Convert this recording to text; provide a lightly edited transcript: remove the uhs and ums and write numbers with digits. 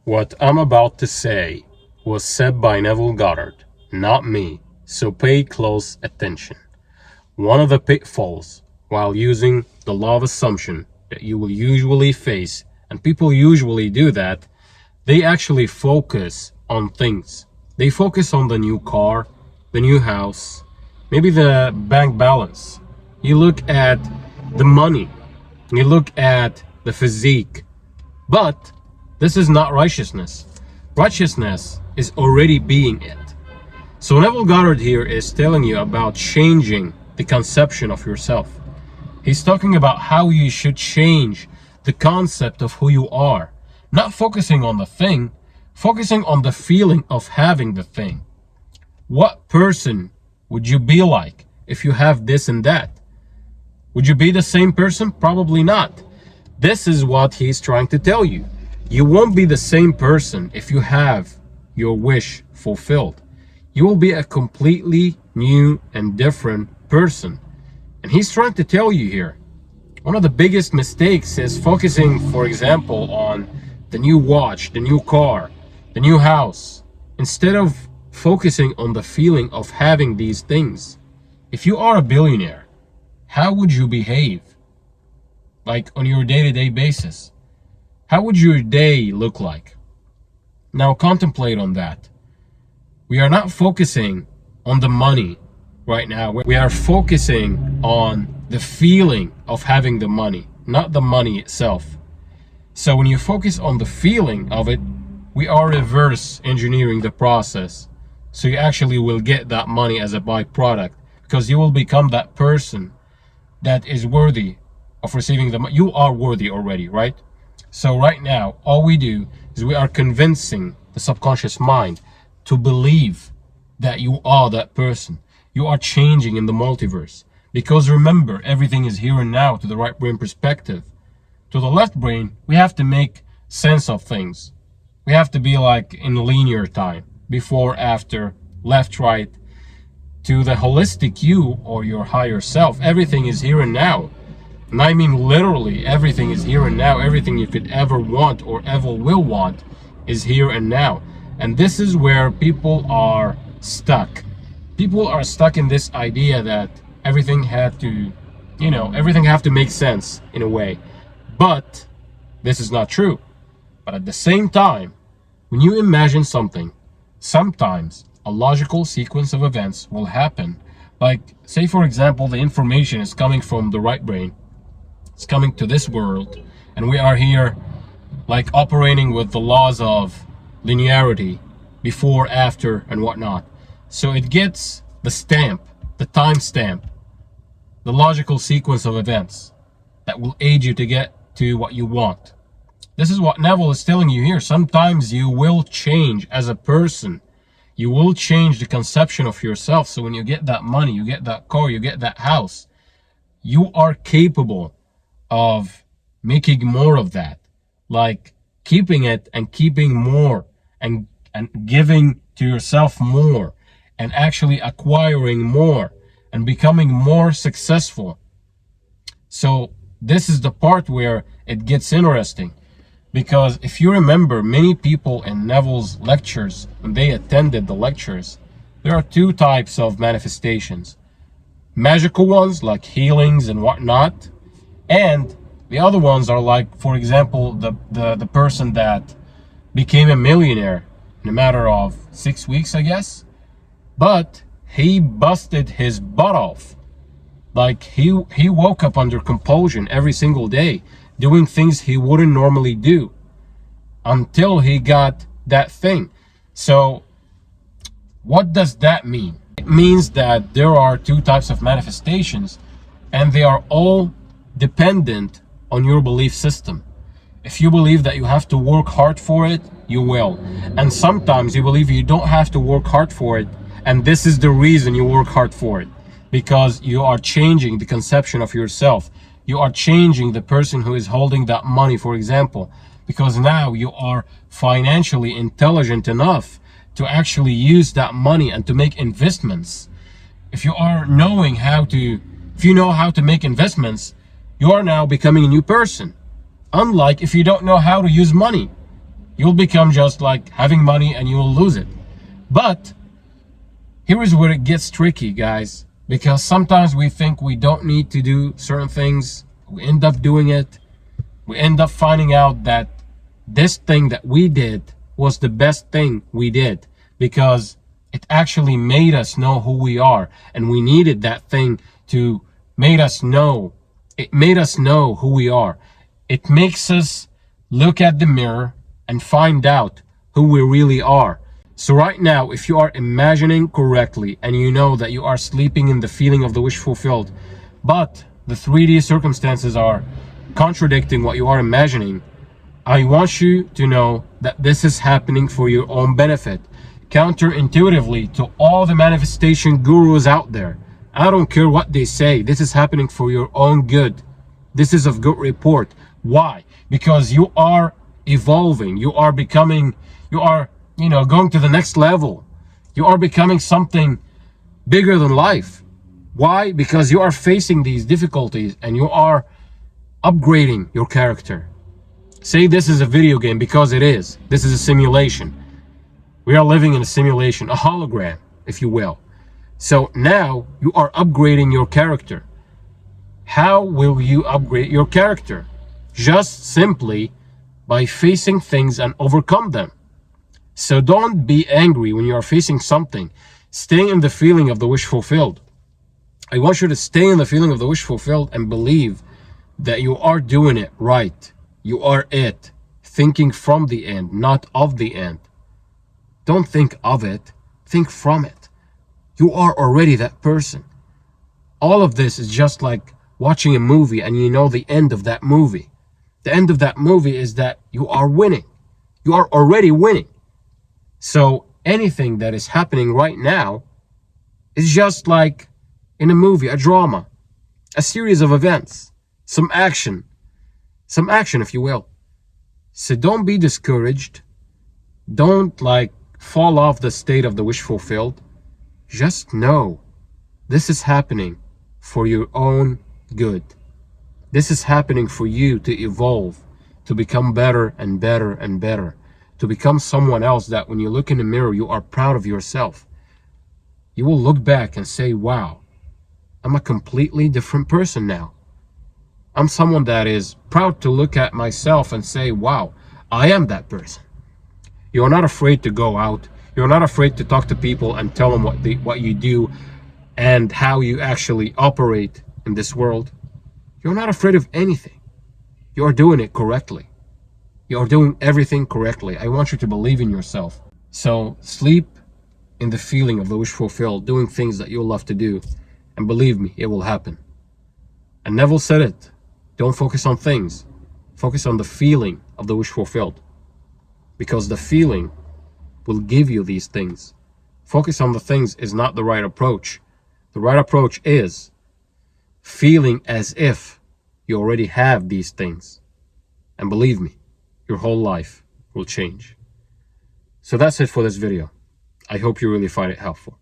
What I'm about to say was said by Neville Goddard, not me, so pay close attention. One of the pitfalls while using the law of assumption that you will usually face, and people usually do that, they actually focus on things. They focus on the new car, the new house, maybe the bank balance. You look at the money, you look at the physique, but this is not righteousness. Righteousness is already being it. So Neville Goddard here is telling you about changing the conception of yourself. He's talking about how you should change the concept of who you are. Not focusing on the thing, focusing on the feeling of having the thing. What person would you be like if you have this and that? Would you be the same person? Probably not. This is what he's trying to tell you. You won't be the same person if you have your wish fulfilled. You will be a completely new and different person. And he's trying to tell you here, one of the biggest mistakes is focusing, for example, on the new watch, the new car, the new house, instead of focusing on the feeling of having these things. If you are a billionaire, how would you behave? Like on your day-to-day basis? How would your day look like? Now contemplate on that. We are not focusing on the money right now. We are focusing on the feeling of having the money, not the money itself. So when you focus on the feeling of it, we are reverse engineering the process. So you actually will get that money as a byproduct because you will become that person that is worthy of receiving the money. You are worthy already, right? So right now, all we do is we are convincing the subconscious mind to believe that you are that person. You are changing in the multiverse. Because remember, everything is here and now to the right brain perspective. To the left brain, we have to make sense of things. We have to be like in linear time. Before, after, left, right. To the holistic you or your higher self, everything is here and now. And I mean literally, everything is here and now. Everything you could ever want or ever will want is here and now. And this is where people are stuck. People are stuck in this idea that everything had to, everything have to make sense in a way. But this is not true. But at the same time, when you imagine something, sometimes a logical sequence of events will happen. Like, say for example, the information is coming from the right brain. It's coming to this world, and we are here like operating with the laws of linearity, before, after, and whatnot. So it gets the stamp, the time stamp, the logical sequence of events that will aid you to get to what you want. This is what Neville is telling you here. Sometimes you will change as a person. You will change the conception of yourself. So when you get that money, you get that car, you get that house, you are capable of making more of that, like keeping it and keeping more and giving to yourself more and actually acquiring more and becoming more successful. So this is the part where it gets interesting, because if you remember, many people in Neville's lectures, when they attended the lectures, there are two types of manifestations. Magical ones like healings and whatnot, and the other ones are like, for example, the person that became a millionaire in a matter of 6 weeks, I guess. But he busted his butt off. Like he woke up under compulsion every single day, doing things he wouldn't normally do until he got that thing. So what does that mean? It means that there are two types of manifestations, and they are all dependent on your belief system. If you believe that you have to work hard for it, you will. And sometimes you believe you don't have to work hard for it, and this is the reason you work hard for it. Because you are changing the conception of yourself. You are changing the person who is holding that money, for example. Because now you are financially intelligent enough to actually use that money and to make investments. If you know how to make investments, you are now becoming a new person. Unlike if you don't know how to use money. You'll become just like having money and you'll lose it. But here is where it gets tricky, guys, because sometimes we think we don't need to do certain things. We end up doing it. We end up finding out that this thing that we did was the best thing we did, because it actually made us know who we are, and we needed that thing to make us know. It made us know who we are. It makes us look at the mirror and find out who we really are. So right now, if you are imagining correctly and you know that you are sleeping in the feeling of the wish fulfilled, but the 3D circumstances are contradicting what you are imagining, I want you to know that this is happening for your own benefit. Counterintuitively to all the manifestation gurus out there, I don't care what they say, this is happening for your own good. This is of good report. Why? Because you are evolving, you are becoming, you are, going to the next level. You are becoming something bigger than life. Why? Because you are facing these difficulties and you are upgrading your character. Say this is a video game, because it is. This is a simulation. We are living in a simulation, a hologram, if you will. So now you are upgrading your character. How will you upgrade your character? Just simply by facing things and overcome them. So don't be angry when you are facing something. Stay in the feeling of the wish fulfilled. I want you to stay in the feeling of the wish fulfilled and believe that you are doing it right. You are it. Thinking from the end, not of the end. Don't think of it. Think from it. You are already that person. All of this is just like watching a movie and you know the end of that movie. The end of that movie is that you are winning. You are already winning. So anything that is happening right now is just like in a movie, a drama, a series of events, some action if you will. So don't be discouraged. Don't fall off the state of the wish fulfilled. Just know this is happening for your own good. This is happening for you to evolve, to become better and better and better, to become someone else that when you look in the mirror, you are proud of yourself. You will look back and say, wow, I'm a completely different person now. I'm someone that is proud to look at myself and say, wow, I am that person. You're not afraid to go out. You're not afraid to talk to people and tell them what you do and how you actually operate in this world. You're not afraid of anything. You're doing it correctly. You're doing everything correctly. I want you to believe in yourself. So sleep in the feeling of the wish fulfilled, doing things that you love to do. And believe me, it will happen. And Neville said it. Don't focus on things. Focus on the feeling of the wish fulfilled. Because the feeling will give you these things. Focus on the things is not the right approach. The right approach is feeling as if you already have these things. And believe me, your whole life will change. So that's it for this video. I hope you really find it helpful.